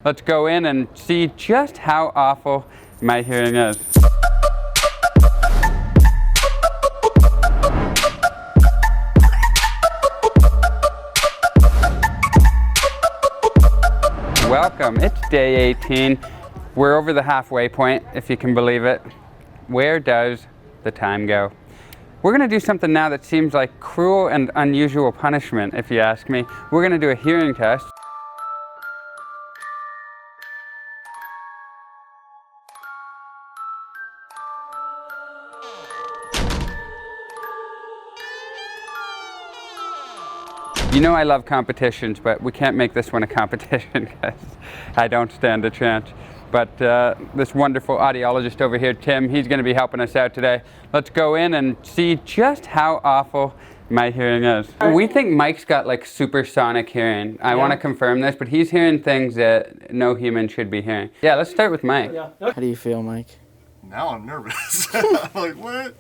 Let's go in and see just how awful my hearing is. Welcome, it's day 18. We're over the halfway point, if you can believe it. Where does the time go? We're gonna do something now that seems like cruel and unusual punishment, if you ask me. We're gonna do a hearing test. You know I love competitions, but we can't make this one a competition because I don't stand a chance. But this wonderful audiologist over here, Tim, he's going to be helping us out today. Let's go in and see just how awful my hearing is. We think Mike's got like supersonic hearing. I want to confirm this, but he's hearing things that no human should be hearing. Yeah, let's start with Mike. How do you feel, Mike? Now I'm nervous. I'm like, what?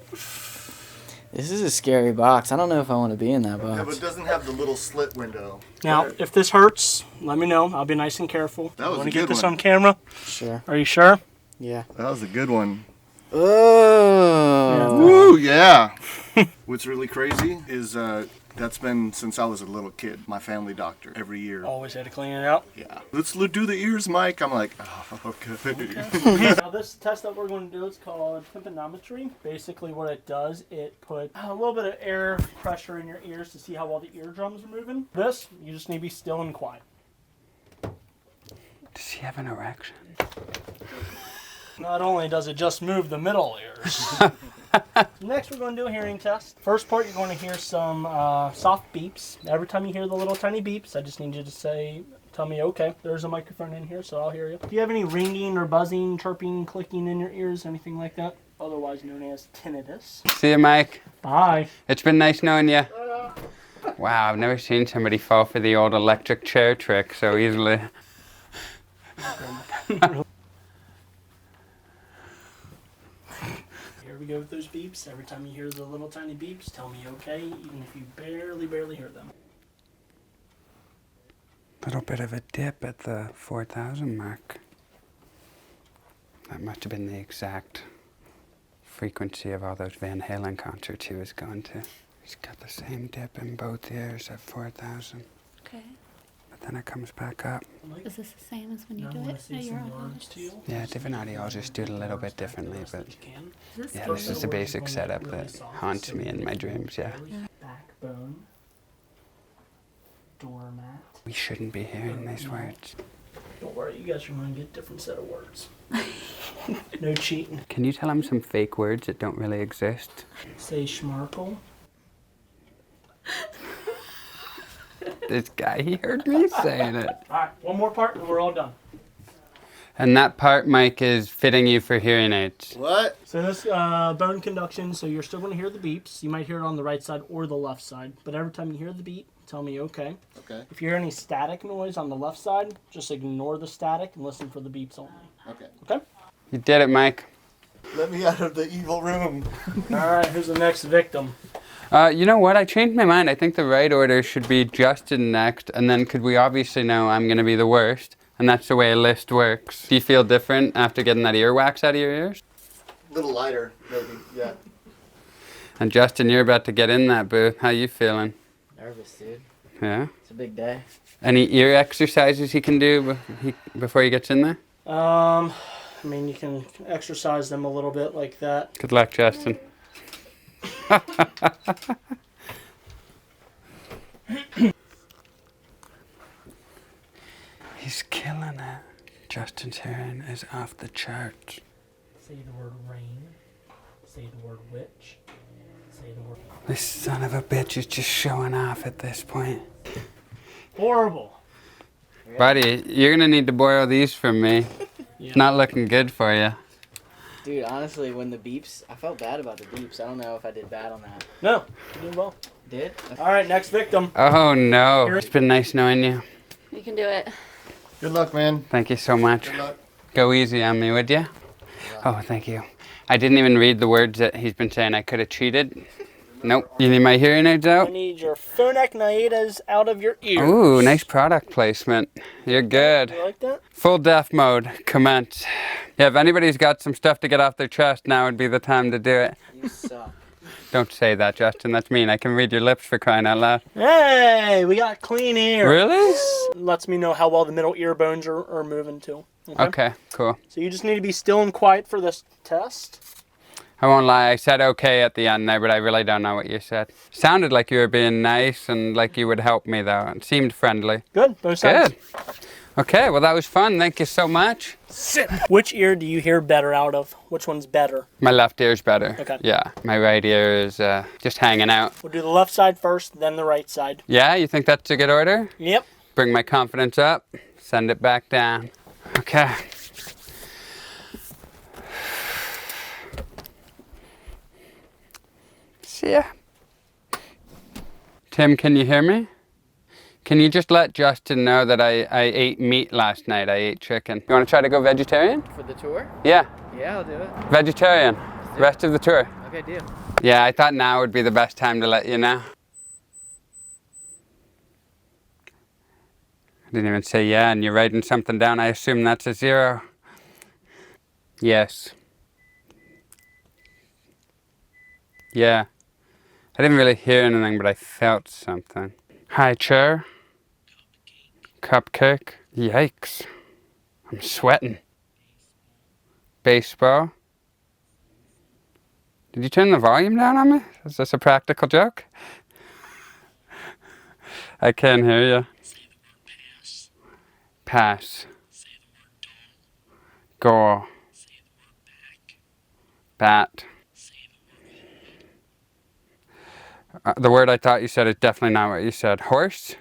This is a scary box. I don't know if I want to be in that box. Yeah, but it doesn't have the little slit window. Now, if this hurts, let me know. I'll be nice and careful. That was Want a to get good this one. on camera? Sure. Are you sure? Yeah. That was a good one. Oh. Woo, yeah. What's really crazy is that's been since I was a little kid. My family doctor every year. Always had to clean it out. Yeah. Let's do the ears, Mike. I'm like, oh, okay. Now, this test that we're going to do is called tympanometry. Basically, what it does, it puts a little bit of air pressure in your ears to see how well the eardrums are moving. This, you just need to be still and quiet. Does he have an erection? Not only does it just move the middle ears. Next, we're going to do a hearing test. First part, you're going to hear some soft beeps. Every time you hear the little tiny beeps, I just need you to tell me, okay, there's a microphone in here, so I'll hear you. Do you have any ringing or buzzing, chirping, clicking in your ears, anything like that? Otherwise known as tinnitus. See you, Mike. Bye. It's been nice knowing you. Wow, I've never seen somebody fall for the old electric chair trick so easily. Here we go with those beeps. Every time you hear the little tiny beeps, tell me okay, even if you barely hear them. Little bit of a dip at the 4,000 mark. That must have been the exact frequency of all those Van Halen concerts he was going to. He's got the same dip in both ears at 4,000. Okay. But then it comes back up. Is this the same as when you do Now I it? see No, you're some on words to it. you. Yeah, different audiologists do it a little bit differently, but This yeah, cool. this is the basic setup that haunts me in my dreams, yeah. Backbone. Doormat. We shouldn't be hearing these words. Don't worry, you guys are going to get a different set of words. No cheating. Can you tell him some fake words that don't really exist? Say schmarkle. This guy, he heard me saying it. Alright, one more part and we're all done. And that part, Mike, is fitting you for hearing aids. What? So this bone conduction, so you're still going to hear the beeps. You might hear it on the right side or the left side. But every time you hear the beep, tell me okay. Okay. If you hear any static noise on the left side, just ignore the static and listen for the beeps only. Okay. Okay? You did it, Mike. Let me out of the evil room. Alright, who's the next victim? You know what? I changed my mind. I think the right order should be Justin next, and then could we obviously know I'm going to be the worst, and that's the way a list works. Do you feel different after getting that earwax out of your ears? A little lighter, maybe. Yeah. And Justin, you're about to get in that booth. How you feeling? Nervous, dude. Yeah? It's a big day. Any ear exercises he can do before he gets in there? I mean, you can exercise them a little bit like that. Good luck, Justin. He's killing it. Justin's hearing is off the charts. Say the word rain. Say the word witch. Say the word... This son of a bitch is just showing off at this point. Horrible. Buddy, you're gonna need to borrow these from me. Yeah. Not looking good for you. Dude, honestly, when the beeps, I felt bad about the beeps. I don't know if I did bad on that. No, you did well. Did? Alright, next victim. Oh no. It's been nice knowing you. You can do it. Good luck, man. Thank you so much. Good luck. Go easy on me, would you? Oh, thank you. I didn't even read the words that he's been saying. I could have cheated. Nope. You need my hearing aids I out? need your Phonak Naidas out of your ears. Ooh, nice product placement. You're good. You like that? Full deaf mode, commence. Yeah, if anybody's got some stuff to get off their chest, now would be the time to do it. You suck. Don't say that, Justin. That's mean. I can read your lips for crying out loud. Hey, we got clean ears. Really? Lets me know how well the middle ear bones are moving too. Okay, cool. So you just need to be still and quiet for this test. I won't lie, I said okay at the end there, but I really don't know what you said. Sounded like you were being nice and like you would help me though. It seemed friendly. Good. Both sides. Good. Okay, well that was fun. Thank you so much. Sit. Which ear do you hear better out of? Which one's better? My left ear's better. Okay. Yeah, my right ear is just hanging out. We'll do the left side first, then the right side. Yeah, you think that's a good order? Yep. Bring my confidence up, send it back down. Okay. See ya. Tim, can you hear me? Can you just let Justin know that I ate meat last night? I ate chicken. You want to try to go vegetarian? For the tour? Yeah, Yeah, I'll do it. vegetarian. Rest of the tour. Okay, deal. Yeah, I thought now would be the best time to let you know. I didn't even say yeah, and you're writing something down. I assume that's a 0. Yes. Yeah. I didn't really hear anything, but I felt something. High chair. Cupcake. Yikes. I'm sweating. Baseball. Did you turn the volume down on me? Is this a practical joke? I can't hear you. Pass. Goal. Bat. The word I thought you said is definitely not what you said. Horse?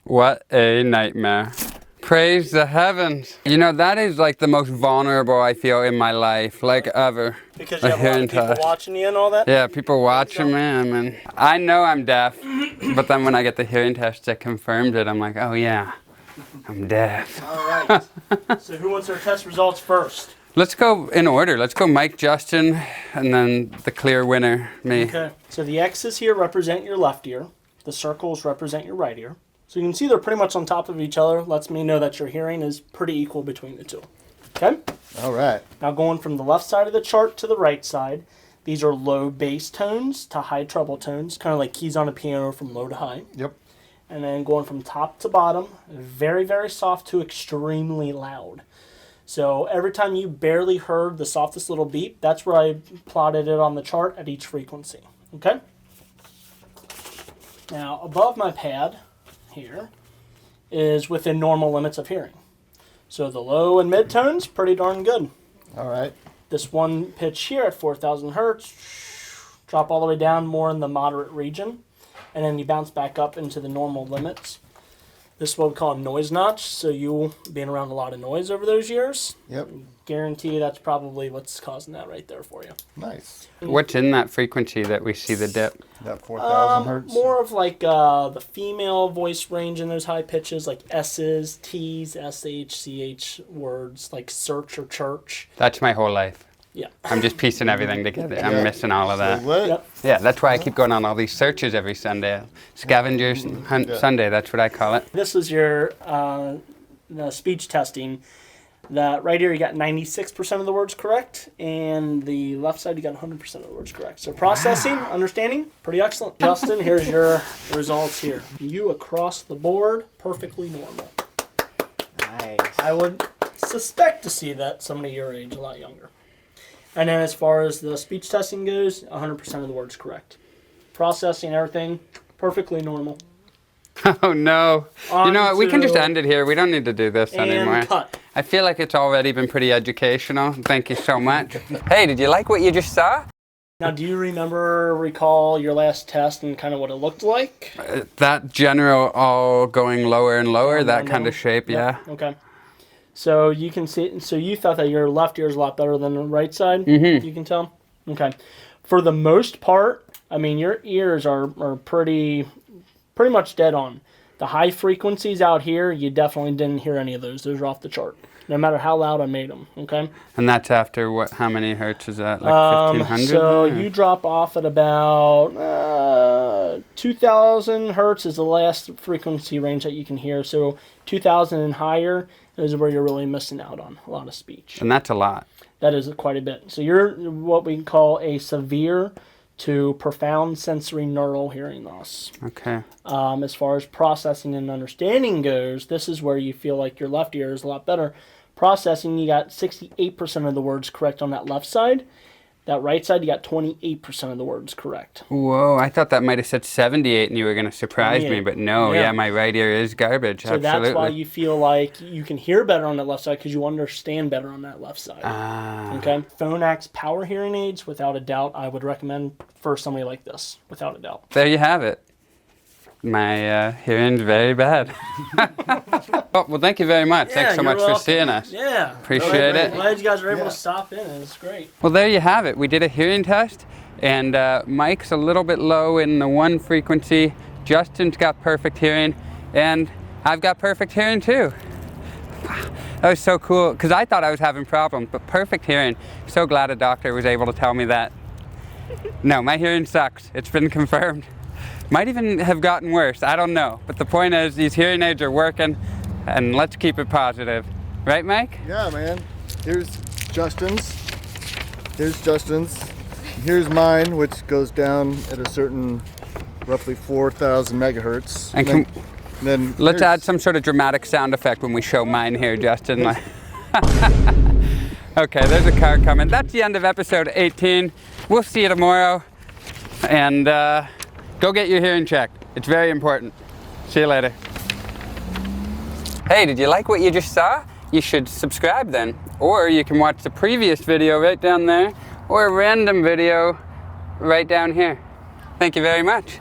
What a nightmare. Praise the heavens. You know, that is like the most vulnerable I feel in my life, like ever. Because you have a lot hearing of people test. watching you and all that? Yeah, people watching me. I mean, I know I'm deaf, but then when I get the hearing test that confirmed it, I'm like, oh yeah, I'm deaf. All right. So who wants their test results first? Let's go in order. Let's go Mike, Justin, and then the clear winner, me. Okay. So the X's here represent your left ear. The circles represent your right ear. So you can see they're pretty much on top of each other. Lets me know that your hearing is pretty equal between the two. Okay? All right. Now going from the left side of the chart to the right side, these are low bass tones to high treble tones, kind of like keys on a piano from low to high. Yep. And then going from top to bottom, very, very soft to extremely loud. So every time you barely heard the softest little beep, that's where I plotted it on the chart at each frequency. Okay? Now, above my pad here is within normal limits of hearing. So the low and mid tones, pretty darn good. All right. This one pitch here at 4,000 hertz, drop all the way down more in the moderate region, and then you bounce back up into the normal limits. This is what we call a noise notch, so you being around a lot of noise over those years, Yep. guarantee that's probably what's causing that right there for you. Nice. What's in that frequency that we see the dip? That 4,000 hertz. More of like the female voice range in those high pitches, like S's, T's, SH, CH words, like search or church. That's my whole life. Yeah. I'm just piecing everything together. I'm missing all of that. What? Yep. Yeah, that's why I keep going on all these searches every Sunday. Scavengers Hunt Sunday, that's what I call it. This is your the speech testing. The right ear, you got 96% of the words correct, and the left side, you got 100% of the words correct. So processing, understanding, pretty excellent. Justin, here's your results here. You across the board, perfectly normal. Nice. I would suspect to see that somebody your age, a lot younger. And then as far as the speech testing goes, 100% of the words correct. Processing, everything, perfectly normal. Oh no. You know what, we can just On to- end it here. We don't need to do this anymore. And cut. I feel like it's already been pretty educational. Thank you so much. Hey, did you like what you just saw? Now, do you recall your last test and kind of what it looked like? That general all going lower and lower, that Down, kind down. of shape, yeah. Okay. So you can see. So you thought that your left ear is a lot better than the right side. Mm-hmm. You can tell. Okay. For the most part, I mean, your ears are pretty much dead on. The high frequencies out here, you definitely didn't hear any of those. Those are off the chart, no matter how loud I made them, okay? And that's after what? How many hertz is that? Like 1500? So you drop off at about 2000 hertz is the last frequency range that you can hear. So 2000 and higher is where you're really missing out on a lot of speech. And that's a lot. That is quite a bit. So you're what we call a severe to profound sensory neural hearing loss. Okay. As far as processing and understanding goes, this is where you feel like your left ear is a lot better. Processing, you got 68% of the words correct on that left side. That right side, you got 28% of the words correct. Whoa, I thought that might have said 78 and you were going to surprise me, but no, yeah, my right ear is garbage. So absolutely. that's why you feel like you can hear better on that left side because you understand better on that left side. Okay? Phonak's power hearing aids, without a doubt, I would recommend for somebody like this, without a doubt. There you have it. My hearing's very bad. Oh, well, thank you very much. Thanks so much for seeing us. Yeah. Appreciate it. Glad you guys were able to stop in. It's great. Well, there you have it. We did a hearing test, and Mike's a little bit low in the one frequency. Justin's got perfect hearing, and I've got perfect hearing too. That was so cool, because I thought I was having problems, but perfect hearing. So glad a doctor was able to tell me that. No, my hearing sucks. It's been confirmed. Might even have gotten worse. I don't know. But the point is, these hearing aids are working, and let's keep it positive. Right, Mike? Yeah, man. Here's Justin's. Here's Justin's. Here's mine, which goes down at a certain roughly 4,000 megahertz. And then let's add some sort of dramatic sound effect when we show mine here, Justin. Okay, there's a car coming. That's the end of episode 18. We'll see you tomorrow. And go get your hearing checked. It's very important. See you later. Hey, did you like what you just saw? You should subscribe then. Or you can watch the previous video right down there, or a random video right down here. Thank you very much.